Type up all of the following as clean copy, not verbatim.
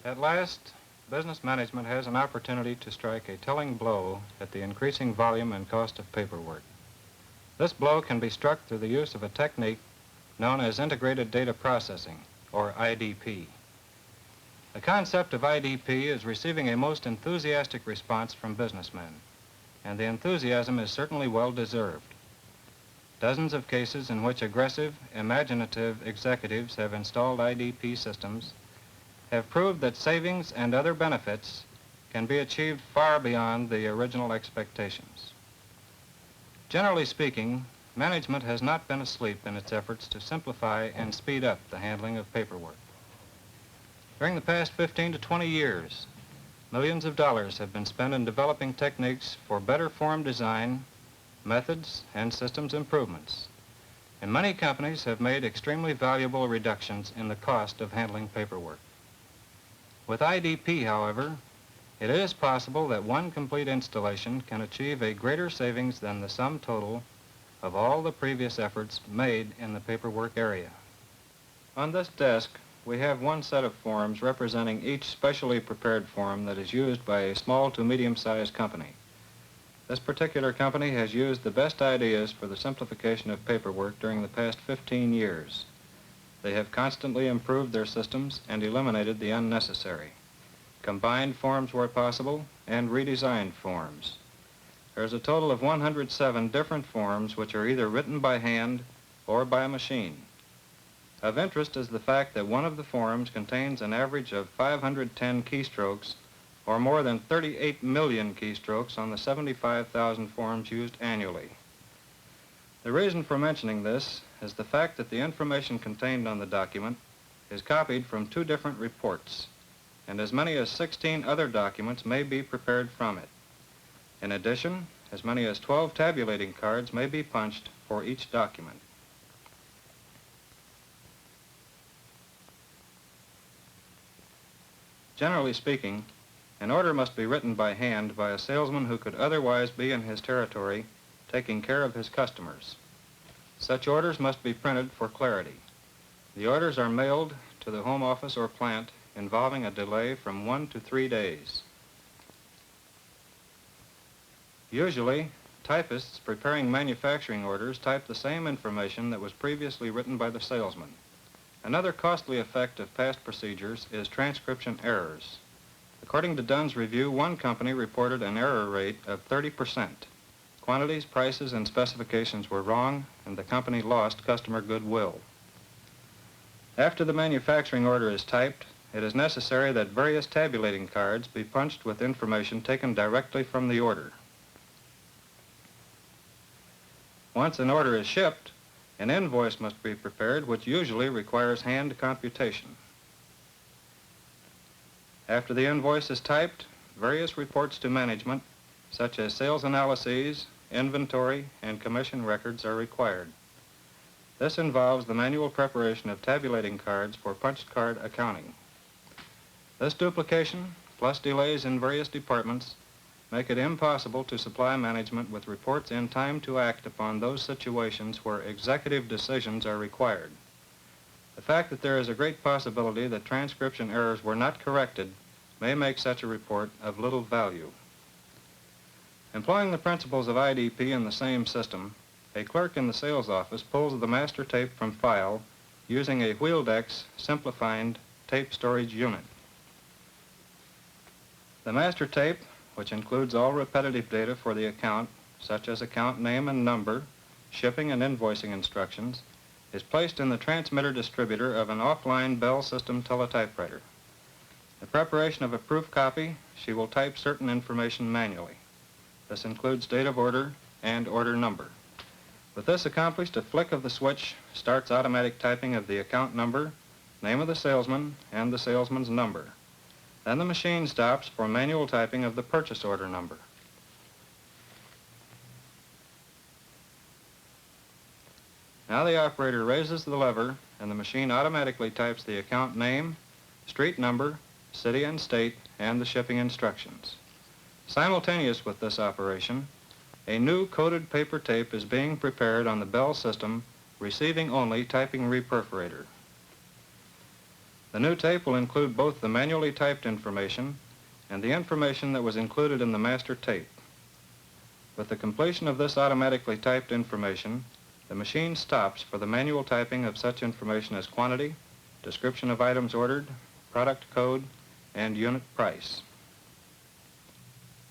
At last, business management has an opportunity to strike a telling blow at the increasing volume and cost of paperwork. This blow can be struck through the use of a technique known as Integrated Data Processing, or IDP. The concept of IDP is receiving a most enthusiastic response from businessmen, and the enthusiasm is certainly well-deserved. Dozens of cases in which aggressive, imaginative executives have installed IDP systems have proved that savings and other benefits can be achieved far beyond the original expectations. Generally speaking, management has not been asleep in its efforts to simplify and speed up the handling of paperwork. During the past 15 to 20 years, millions of dollars have been spent in developing techniques for better form design, methods, and systems improvements. And many companies have made extremely valuable reductions in the cost of handling paperwork. With IDP, however, it is possible that one complete installation can achieve a greater savings than the sum total of all the previous efforts made in the paperwork area. On this desk, we have one set of forms representing each specially prepared form that is used by a small to medium-sized company. This particular company has used the best ideas for the simplification of paperwork during the past 15 years. They have constantly improved their systems and eliminated the unnecessary, combined forms where possible, and redesigned forms. There's a total of 107 different forms which are either written by hand or by a machine. Of interest is the fact that one of the forms contains an average of 510 keystrokes, or more than 38 million keystrokes on the 75,000 forms used annually. The reason for mentioning this is the fact that the information contained on the document is copied from 2 different reports, and as many as 16 other documents may be prepared from it. In addition, as many as 12 tabulating cards may be punched for each document. Generally speaking, an order must be written by hand by a salesman who could otherwise be in his territory taking care of his customers. Such orders must be printed for clarity. The orders are mailed to the home office or plant, involving a delay from 1 to 3 days. Usually, typists preparing manufacturing orders type the same information that was previously written by the salesman. Another costly effect of past procedures is transcription errors. According to Dunn's review, one company reported an error rate of 30%. Quantities, prices, and specifications were wrong, and the company lost customer goodwill. After the manufacturing order is typed, it is necessary that various tabulating cards be punched with information taken directly from the order. Once an order is shipped, an invoice must be prepared, which usually requires hand computation. After the invoice is typed, various reports to management, such as sales analyses, inventory, and commission records are required. This involves the manual preparation of tabulating cards for punched card accounting. This duplication, plus delays in various departments, make it impossible to supply management with reports in time to act upon those situations where executive decisions are required. The fact that there is a great possibility that transcription errors were not corrected may make such a report of little value. Employing the principles of IDP in the same system, a clerk in the sales office pulls the master tape from file using a Wheeldex Simplafind Tape Storage Unit. The master tape, which includes all repetitive data for the account, such as account name and number, shipping and invoicing instructions, is placed in the transmitter distributor of an offline Bell System Teletypewriter. In preparation of a proof copy, she will type certain information manually. This includes date of order and order number. With this accomplished, a flick of the switch starts automatic typing of the account number, name of the salesman, and the salesman's number. Then the machine stops for manual typing of the purchase order number. Now the operator raises the lever and the machine automatically types the account name, street number, city and state, and the shipping instructions. Simultaneous with this operation, a new coated paper tape is being prepared on the Bell system, receiving only Typing Re-perferator. The new tape will include both the manually typed information and the information that was included in the master tape. With the completion of this automatically typed information, the machine stops for the manual typing of such information as quantity, description of items ordered, product code, and unit price.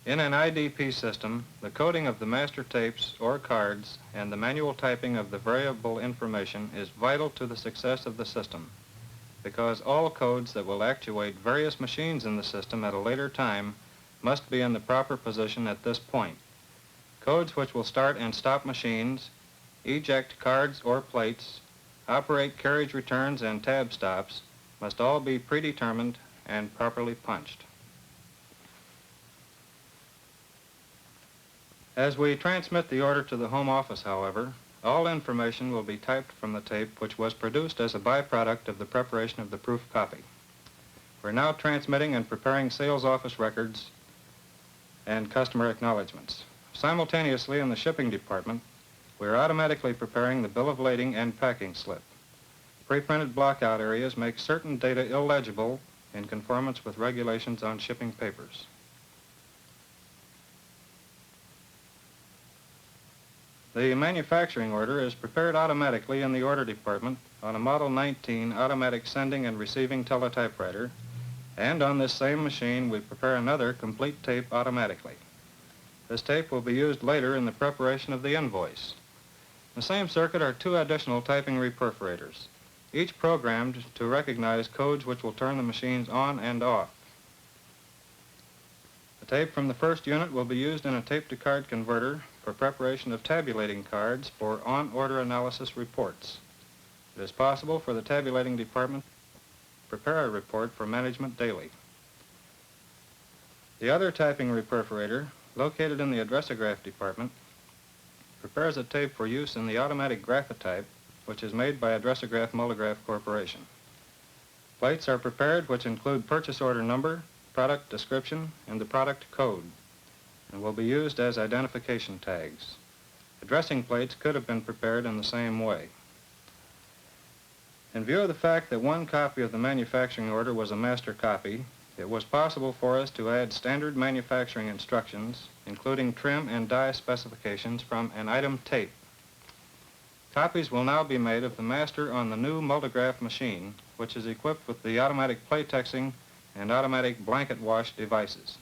In an IDP system, the coding of the master tapes or cards and the manual typing of the variable information is vital to the success of the system, because all codes that will actuate various machines in the system at a later time must be in the proper position at this point. Codes which will start and stop machines, eject cards or plates, operate carriage returns and tab stops must all be predetermined and properly punched. As we transmit the order to the home office, however, all information will be typed from the tape which was produced as a byproduct of the preparation of the proof copy. We're now transmitting and preparing sales office records and customer acknowledgments. Simultaneously in the shipping department, we're automatically preparing the bill of lading and packing slip. Pre-printed blockout areas make certain data illegible in conformance with regulations on shipping papers. The manufacturing order is prepared automatically in the order department on a Model 19 automatic sending and receiving teletypewriter, and on this same machine we prepare another complete tape automatically. This tape will be used later in the preparation of the invoice. In the same circuit are two additional typing re-perforators, each programmed to recognize codes which will turn the machines on and off. The tape from the first unit will be used in a tape-to-card converter for preparation of tabulating cards for on-order analysis reports. It is possible for the tabulating department to prepare a report for management daily. The other typing re-perforator, located in the Addressograph department, prepares a tape for use in the automatic Graphotype, which is made by Addressograph-Multigraph Corporation. Plates are prepared which include purchase order number, product description, and the product code, and will be used as identification tags. Addressing plates could have been prepared in the same way. In view of the fact that one copy of the manufacturing order was a master copy, it was possible for us to add standard manufacturing instructions, including trim and die specifications from an item tape. Copies will now be made of the master on the new multigraph machine, which is equipped with the automatic playtexing and automatic blanket wash devices.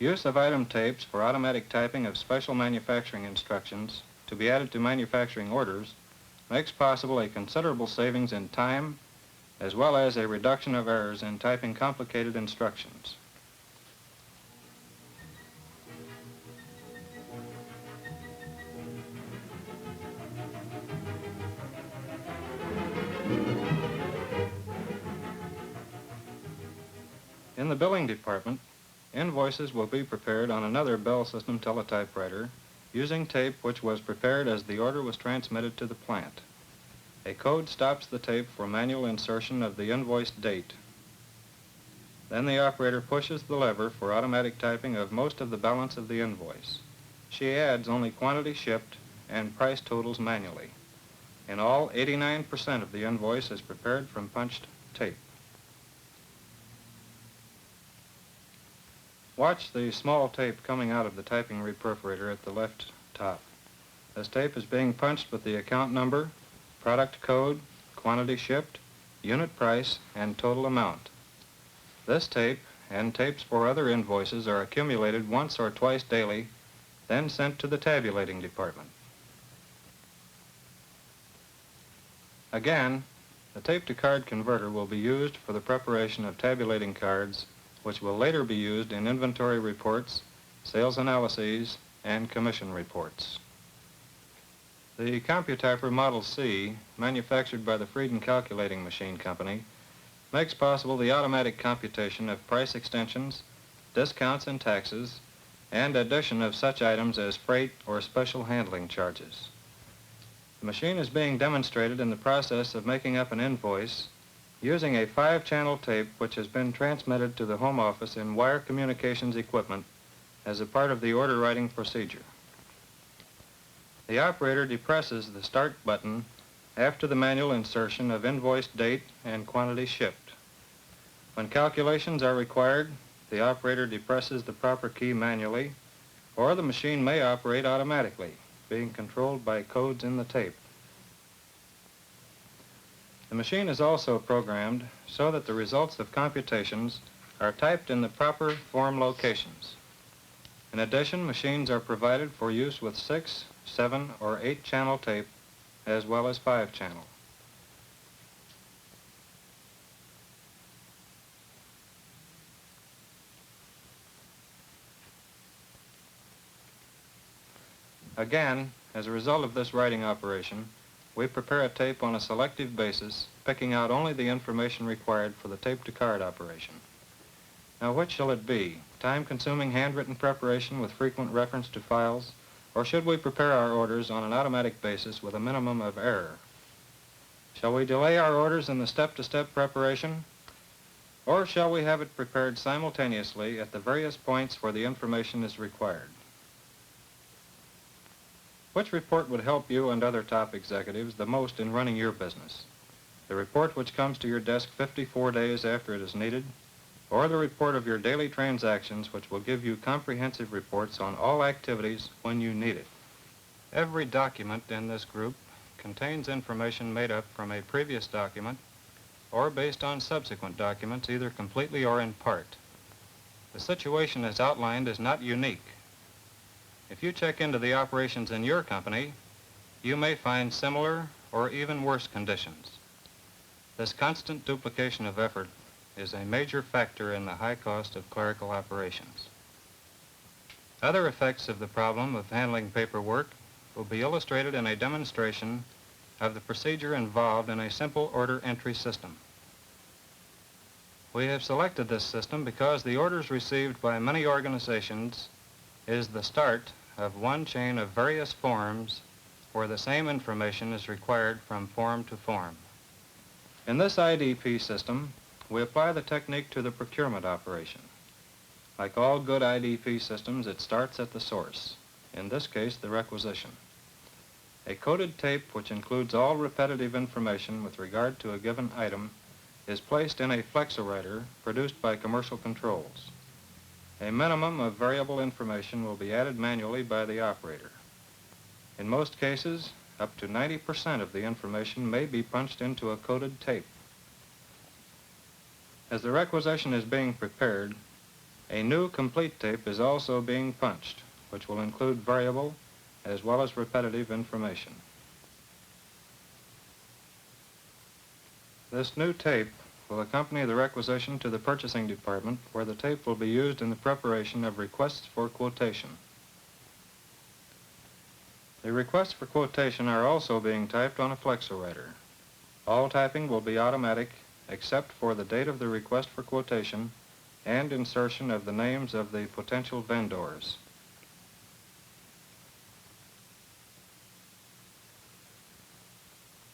Use of item tapes for automatic typing of special manufacturing instructions to be added to manufacturing orders makes possible a considerable savings in time, as well as a reduction of errors in typing complicated instructions. In the billing department, invoices will be prepared on another Bell System teletypewriter using tape which was prepared as the order was transmitted to the plant. A code stops the tape for manual insertion of the invoice date. Then the operator pushes the lever for automatic typing of most of the balance of the invoice. She adds only quantity shipped and price totals manually. In all, 89% of the invoice is prepared from punched tape. Watch the small tape coming out of the typing re-perforator at the left top. This tape is being punched with the account number, product code, quantity shipped, unit price, and total amount. This tape and tapes for other invoices are accumulated once or twice daily, then sent to the tabulating department. Again, the tape-to-card converter will be used for the preparation of tabulating cards, which will later be used in inventory reports, sales analyses, and commission reports. The Computyper Model C, manufactured by the Fridden Calculating Machine Company, makes possible the automatic computation of price extensions, discounts and taxes, and addition of such items as freight or special handling charges. The machine is being demonstrated in the process of making up an invoice using a 5-channel tape which has been transmitted to the home office in wire communications equipment as a part of the order writing procedure. The operator depresses the start button after the manual insertion of invoice date and quantity shipped. When calculations are required, the operator depresses the proper key manually, or the machine may operate automatically, being controlled by codes in the tape. The machine is also programmed so that the results of computations are typed in the proper form locations. In addition, machines are provided for use with 6, 7, or 8-channel tape, as well as 5-channel. Again, as a result of this writing operation, we prepare a tape on a selective basis, picking out only the information required for the tape-to-card operation. Now, which shall it be? Time-consuming handwritten preparation with frequent reference to files, or should we prepare our orders on an automatic basis with a minimum of error? Shall we delay our orders in the step-to-step preparation, or shall we have it prepared simultaneously at the various points where the information is required? Which report would help you and other top executives the most in running your business? The report which comes to your desk 54 days after it is needed, or the report of your daily transactions which will give you comprehensive reports on all activities when you need it? Every document in this group contains information made up from a previous document or based on subsequent documents, either completely or in part. The situation as outlined is not unique. If you check into the operations in your company, you may find similar or even worse conditions. This constant duplication of effort is a major factor in the high cost of clerical operations. Other effects of the problem of handling paperwork will be illustrated in a demonstration of the procedure involved in a simple order entry system. We have selected this system because the orders received by many organizations is the start of one chain of various forms where the same information is required from form to form. In this IDP system, we apply the technique to the procurement operation. Like all good IDP systems, it starts at the source, in this case, the requisition. A coded tape which includes all repetitive information with regard to a given item is placed in a Flexowriter produced by commercial controls. A minimum of variable information will be added manually by the operator. In most cases, up to 90% of the information may be punched into a coded tape. As the requisition is being prepared, a new complete tape is also being punched, which will include variable as well as repetitive information. This new tape will accompany the requisition to the purchasing department, where the tape will be used in the preparation of requests for quotation. The requests for quotation are also being typed on a Flexowriter. All typing will be automatic except for the date of the request for quotation and insertion of the names of the potential vendors.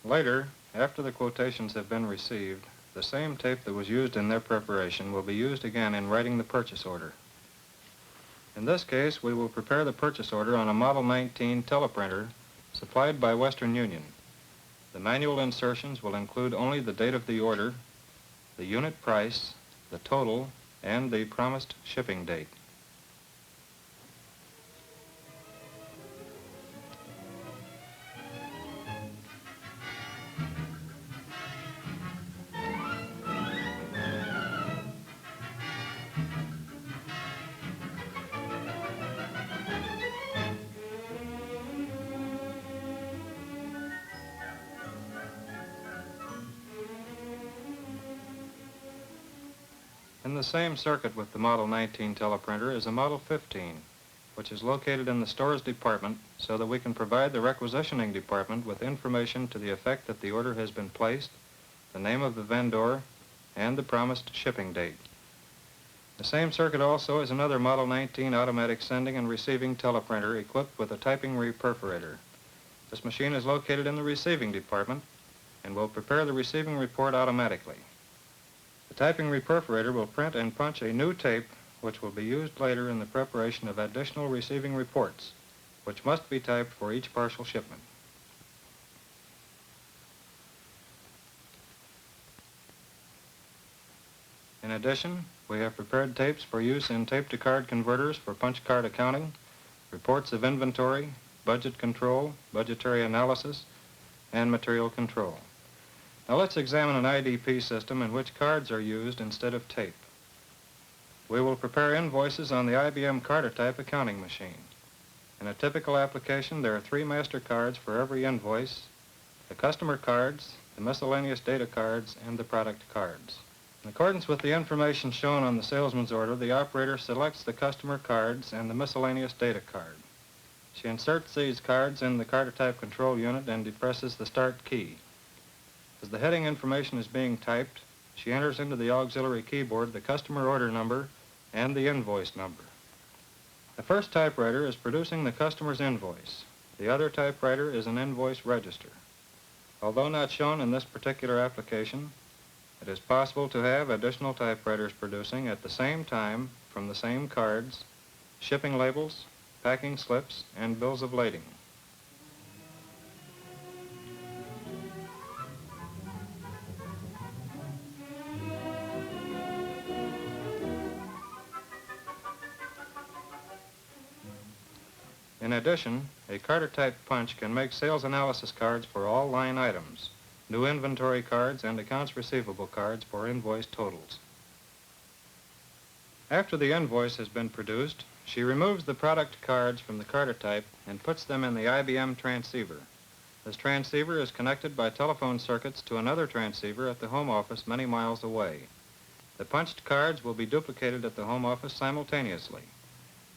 Later, after the quotations have been received, the same tape that was used in their preparation will be used again in writing the purchase order. In this case, we will prepare the purchase order on a Model 19 teleprinter supplied by Western Union. The manual insertions will include only the date of the order, the unit price, the total, and the promised shipping date. In the same circuit with the Model 19 teleprinter is a Model 15, which is located in the stores department so that we can provide the requisitioning department with information to the effect that the order has been placed, the name of the vendor, and the promised shipping date. The same circuit also is another Model 19 automatic sending and receiving teleprinter equipped with a Typing Re-perferator. This machine is located in the receiving department and will prepare the receiving report automatically. The Typing Re-perferator will print and punch a new tape which will be used later in the preparation of additional receiving reports, which must be typed for each partial shipment. In addition, we have prepared tapes for use in tape-to-card converters for punch card accounting, reports of inventory, budget control, budgetary analysis, and material control. Now let's examine an IDP system in which cards are used instead of tape. We will prepare invoices on the IBM CARDATYPE accounting machine. In a typical application, there are 3 master cards for every invoice: the customer cards, the miscellaneous data cards, and the product cards. In accordance with the information shown on the salesman's order, the operator selects the customer cards and the miscellaneous data card. She inserts these cards in the CARDATYPE control unit and depresses the start key. As the heading information is being typed, she enters into the auxiliary keyboard the customer order number and the invoice number. The first typewriter is producing the customer's invoice. The other typewriter is an invoice register. Although not shown in this particular application, it is possible to have additional typewriters producing at the same time from the same cards, shipping labels, packing slips, and bills of lading. In addition, a CARDATYPE punch can make sales analysis cards for all line items, new inventory cards, and accounts receivable cards for invoice totals. After the invoice has been produced, she removes the product cards from the CARDATYPE and puts them in the IBM transceiver. This transceiver is connected by telephone circuits to another transceiver at the home office many miles away. The punched cards will be duplicated at the home office simultaneously.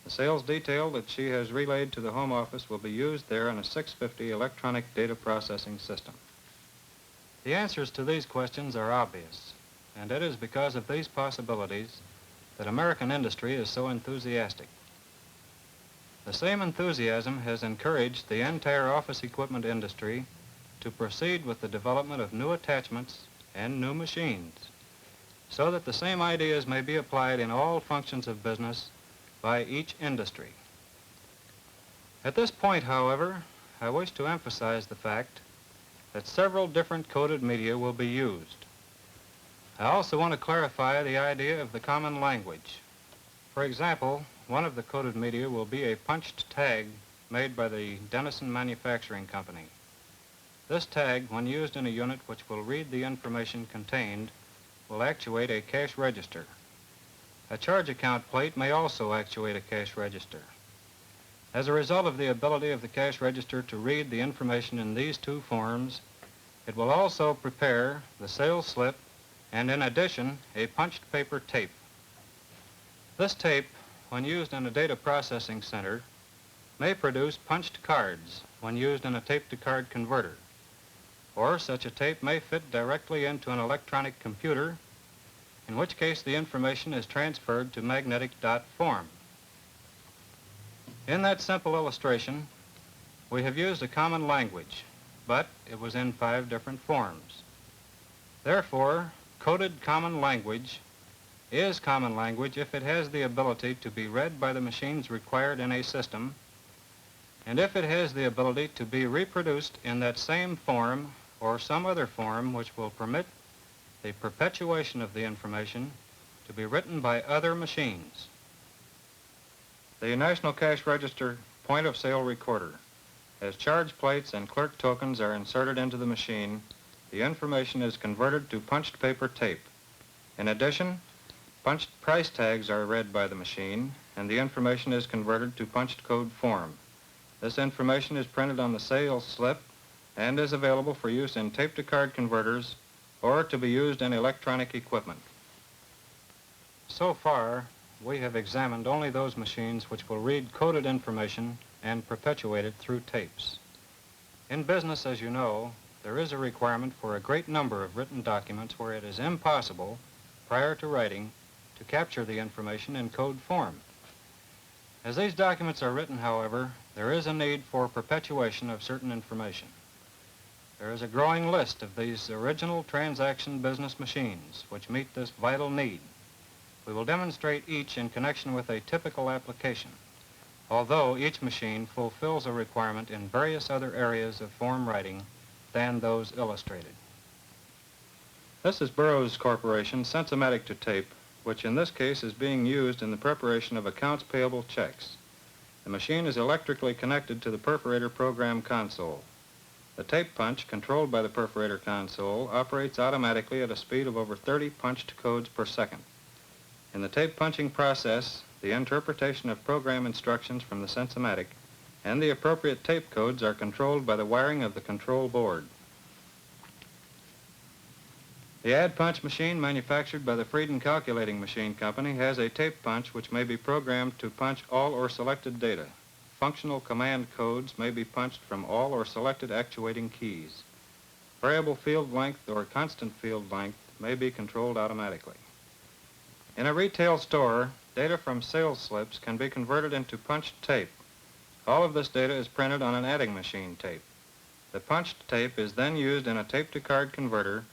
The sales detail that she has relayed to the home office will be used there in a 650 electronic data processing system. The answers to these questions are obvious, and it is because of these possibilities that American industry is so enthusiastic. The same enthusiasm has encouraged the entire office equipment industry to proceed with the development of new attachments and new machines, so that the same ideas may be applied in all functions of business by each industry. At this point, however, I wish to emphasize the fact that several different coded media will be used. I also want to clarify the idea of the common language. For example, one of the coded media will be a punched tag made by the Denison Manufacturing Company. This tag, when used in a unit which will read the information contained, will actuate a cash register. A charge account plate may also actuate a cash register. As a result of the ability of the cash register to read the information in these 2 forms, it will also prepare the sales slip and, in addition, a punched paper tape. This tape, when used in a data processing center, may produce punched cards when used in a tape-to-card converter, or such a tape may fit directly into an electronic computer, in which case the information is transferred to magnetic dot form. In that simple illustration, we have used a common language, but it was in 5 different forms. Therefore, coded common language is common language if it has the ability to be read by the machines required in a system, and if it has the ability to be reproduced in that same form or some other form which will permit the perpetuation of the information to be written by other machines. The National Cash Register point-of-sale recorder. As charge plates and clerk tokens are inserted into the machine, the information is converted to punched paper tape. In addition, punched price tags are read by the machine, and the information is converted to punched code form. This information is printed on the sales slip and is available for use in tape-to-card converters or to be used in electronic equipment. So far, we have examined only those machines which will read coded information and perpetuate it through tapes. In business, as you know, there is a requirement for a great number of written documents where it is impossible, prior to writing, to capture the information in code form. As these documents are written, however, there is a need for perpetuation of certain information. There is a growing list of these original transaction business machines which meet this vital need. We will demonstrate each in connection with a typical application, although each machine fulfills a requirement in various other areas of form writing than those illustrated. This is Burroughs Corporation Sensimatic to tape, which in this case is being used in the preparation of accounts payable checks. The machine is electrically connected to the perforator program console. The tape punch, controlled by the perforator console, operates automatically at a speed of over 30 punched codes per second. In the tape punching process, the interpretation of program instructions from the Sensimatic and the appropriate tape codes are controlled by the wiring of the control board. The Add Punch machine manufactured by the Fridden Calculating Machine Company has a tape punch which may be programmed to punch all or selected data. Functional command codes may be punched from all or selected actuating keys. Variable field length or constant field length may be controlled automatically. In a retail store, data from sales slips can be converted into punched tape. All of this data is printed on an adding machine tape. The punched tape is then used in a tape-to-card converter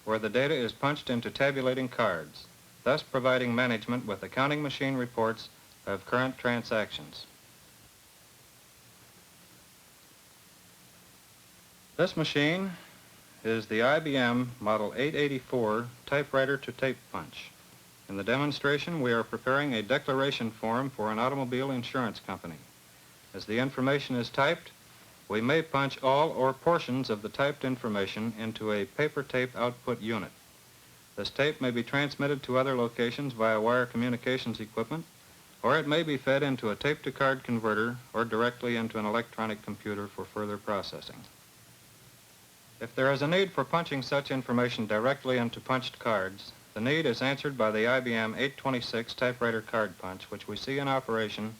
where the data is punched into tabulating cards, thus providing management with accounting machine reports of current transactions. This machine is the IBM Model 884 typewriter to tape punch. In the demonstration, we are preparing a declaration form for an automobile insurance company. As the information is typed, we may punch all or portions of the typed information into a paper tape output unit. This tape may be transmitted to other locations via wire communications equipment, or it may be fed into a tape-to-card converter or directly into an electronic computer for further processing. If there is a need for punching such information directly into punched cards, the need is answered by the IBM 826 typewriter card punch, which we see in operation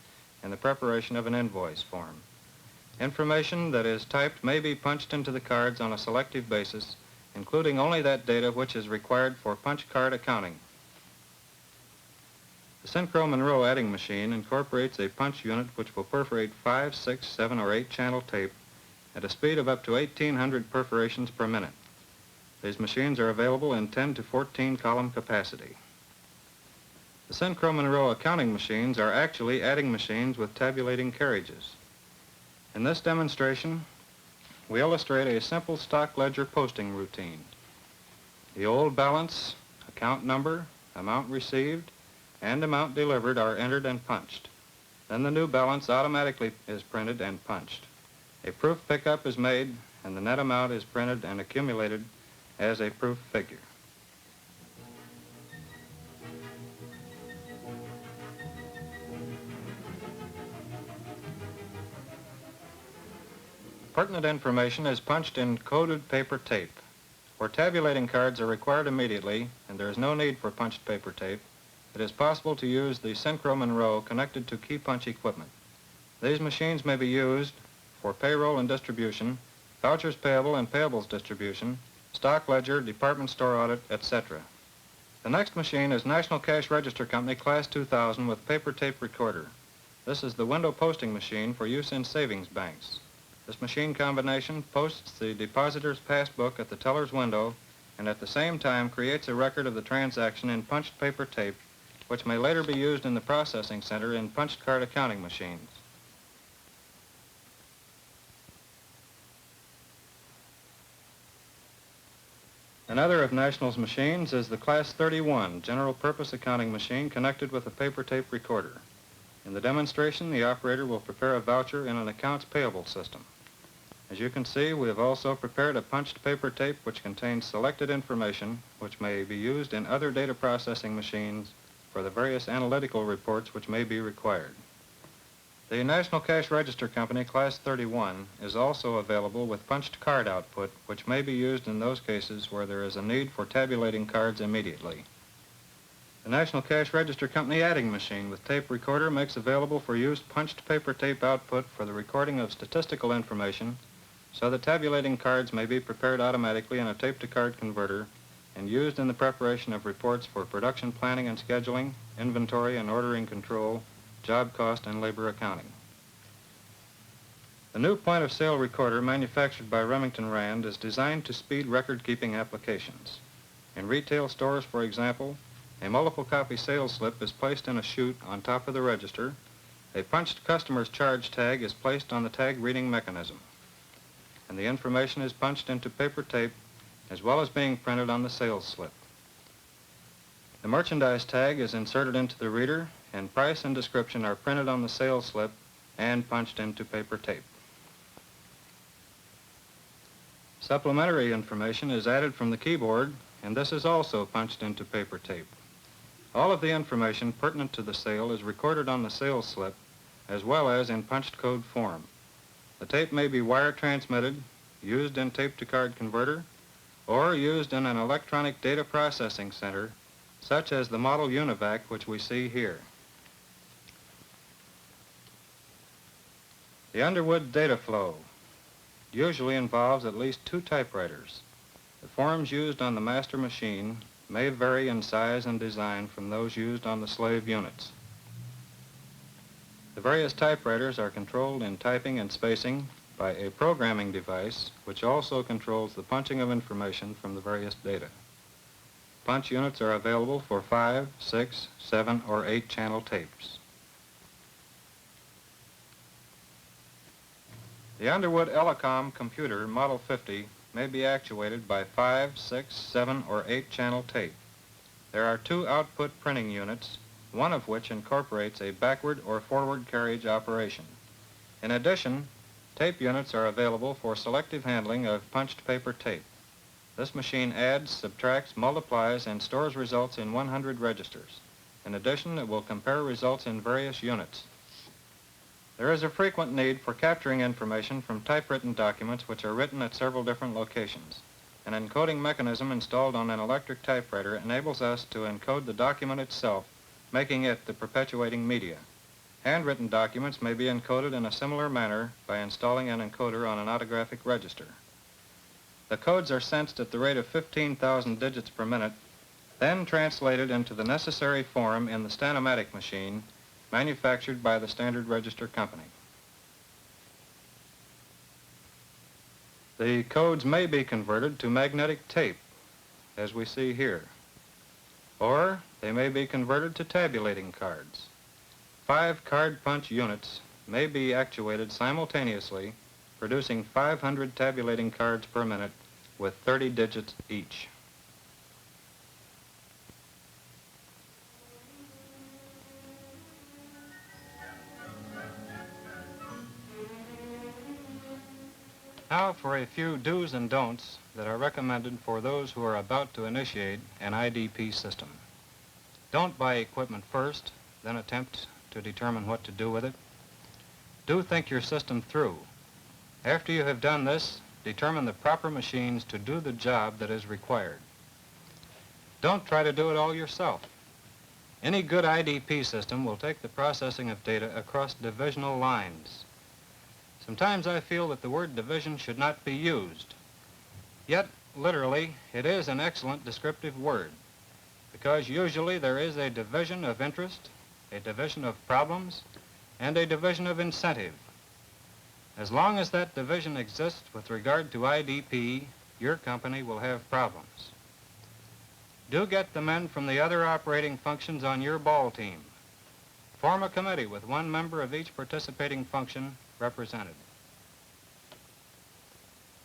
in the preparation of an invoice form. Information that is typed may be punched into the cards on a selective basis, including only that data which is required for punch card accounting. The Syncro Monroe Adding Machine incorporates a punch unit which will perforate 5, 6, 7, or 8 channel tape at a speed of up to 1,800 perforations per minute. These machines are available in 10 to 14 column capacity. The Syncro Monroe Accounting Machines are actually adding machines with tabulating carriages. In this demonstration, we illustrate a simple stock ledger posting routine. The old balance, account number, amount received, and amount delivered are entered and punched. Then the new balance automatically is printed and punched. A proof pickup is made, and the net amount is printed and accumulated as a proof figure. Pertinent information is punched in coded paper tape. Where tabulating cards are required immediately, and there is no need for punched paper tape, it is possible to use the Syncro Monroe connected to key punch equipment. These machines may be used for payroll and distribution, vouchers payable and payables distribution, stock ledger, department store audit, etc. The next machine is National Cash Register Company Class 2000 with paper tape recorder. This is the window posting machine for use in savings banks. This machine combination posts the depositor's passbook at the teller's window and at the same time creates a record of the transaction in punched paper tape, which may later be used in the processing center in punched card accounting machines. Another of National's machines is the Class 31 General Purpose Accounting Machine connected with a paper tape recorder. In the demonstration, the operator will prepare a voucher in an accounts payable system. As you can see, we have also prepared a punched paper tape which contains selected information which may be used in other data processing machines for the various analytical reports which may be required. The National Cash Register Company Class 31 is also available with punched card output, which may be used in those cases where there is a need for tabulating cards immediately. The National Cash Register Company Adding Machine with tape recorder makes available for use punched paper tape output for the recording of statistical information so that tabulating cards may be prepared automatically in a tape-to-card converter and used in the preparation of reports for production planning and scheduling, inventory and ordering control, job cost, and labor accounting. The new point-of-sale recorder manufactured by Remington Rand is designed to speed record-keeping applications. In retail stores, for example, a multiple-copy sales slip is placed in a chute on top of the register. A punched customer's charge tag is placed on the tag reading mechanism, and the information is punched into paper tape as well as being printed on the sales slip. The merchandise tag is inserted into the reader, and price and description are printed on the sales slip and punched into paper tape. Supplementary information is added from the keyboard, and this is also punched into paper tape. All of the information pertinent to the sale is recorded on the sales slip, as well as in punched code form. The tape may be wire transmitted, used in tape-to-card converter, or used in an electronic data processing center, such as the model UNIVAC, which we see here. The Underwood data flow usually involves at least 2 typewriters. The forms used on the master machine may vary in size and design from those used on the slave units. The various typewriters are controlled in typing and spacing by a programming device which also controls the punching of information from the various data. Punch units are available for 5, 6, 7, or 8 channel tapes. The Underwood Elecom computer Model 50 may be actuated by 5, 6, 7, or 8 channel tape. There are 2 output printing units, one of which incorporates a backward or forward carriage operation. In addition, tape units are available for selective handling of punched paper tape. This machine adds, subtracts, multiplies, and stores results in 100 registers. In addition, it will compare results in various units. There is a frequent need for capturing information from typewritten documents which are written at several different locations. An encoding mechanism installed on an electric typewriter enables us to encode the document itself, making it the perpetuating media. Handwritten documents may be encoded in a similar manner by installing an encoder on an autographic register. The codes are sensed at the rate of 15,000 digits per minute, then translated into the necessary form in the Stanomatic machine manufactured by the Standard Register Company. The codes may be converted to magnetic tape, as we see here, or they may be converted to tabulating cards. 5 card punch units may be actuated simultaneously, producing 500 tabulating cards per minute with 30 digits each. Now for a few do's and don'ts that are recommended for those who are about to initiate an IDP system. Don't buy equipment first, then attempt to determine what to do with it. Do think your system through. After you have done this, determine the proper machines to do the job that is required. Don't try to do it all yourself. Any good IDP system will take the processing of data across divisional lines. Sometimes I feel that the word division should not be used. Yet, literally, it is an excellent descriptive word, because usually there is a division of interest, a division of problems, and a division of incentive. As long as that division exists with regard to IDP, your company will have problems. Do get the men from the other operating functions on your ball team. Form a committee with 1 member of each participating function represented.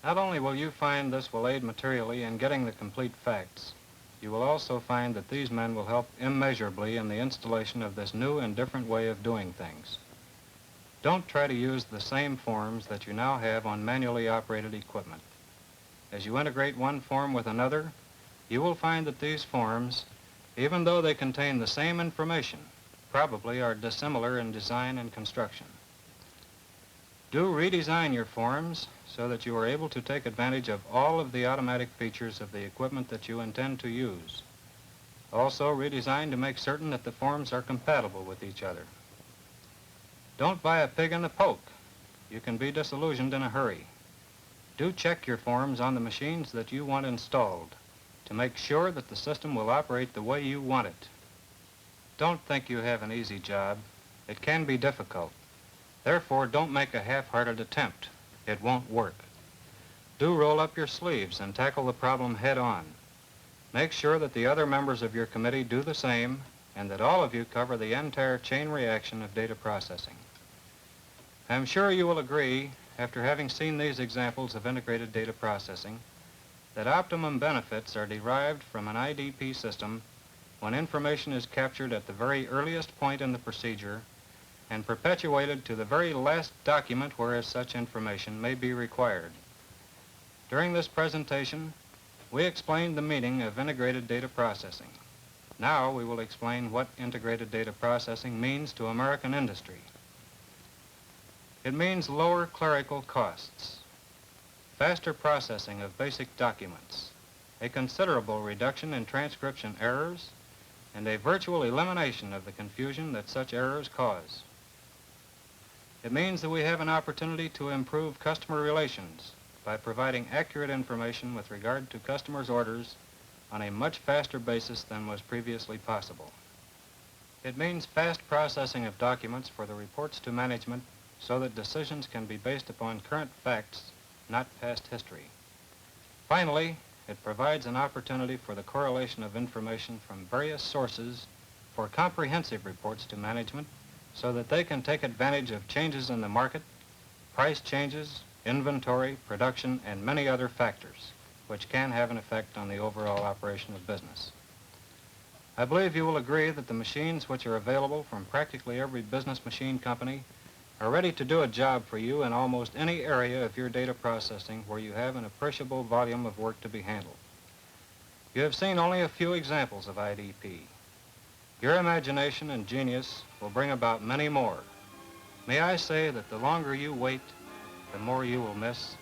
Not only will you find this will aid materially in getting the complete facts, you will also find that these men will help immeasurably in the installation of this new and different way of doing things. Don't try to use the same forms that you now have on manually operated equipment. As you integrate one form with another, you will find that these forms, even though they contain the same information, probably are dissimilar in design and construction. Do redesign your forms so that you are able to take advantage of all of the automatic features of the equipment that you intend to use. Also redesign to make certain that the forms are compatible with each other. Don't buy a pig in the poke. You can be disillusioned in a hurry. Do check your forms on the machines that you want installed to make sure that the system will operate the way you want it. Don't think you have an easy job. It can be difficult. Therefore, don't make a half-hearted attempt. It won't work. Do roll up your sleeves and tackle the problem head-on. Make sure that the other members of your committee do the same and that all of you cover the entire chain reaction of data processing. I'm sure you will agree, after having seen these examples of integrated data processing, that optimum benefits are derived from an IDP system when information is captured at the very earliest point in the procedure and perpetuated to the very last document where such information may be required. During this presentation, we explained the meaning of integrated data processing. Now we will explain what integrated data processing means to American industry. It means lower clerical costs, faster processing of basic documents, a considerable reduction in transcription errors, and a virtual elimination of the confusion that such errors cause. It means that we have an opportunity to improve customer relations by providing accurate information with regard to customers' orders on a much faster basis than was previously possible. It means fast processing of documents for the reports to management so that decisions can be based upon current facts, not past history. Finally, it provides an opportunity for the correlation of information from various sources for comprehensive reports to management so that they can take advantage of changes in the market, price changes, inventory, production, and many other factors which can have an effect on the overall operation of business. I believe you will agree that the machines which are available from practically every business machine company are ready to do a job for you in almost any area of your data processing where you have an appreciable volume of work to be handled. You have seen only a few examples of IDP. Your imagination and genius will bring about many more. May I say that the longer you wait, the more you will miss.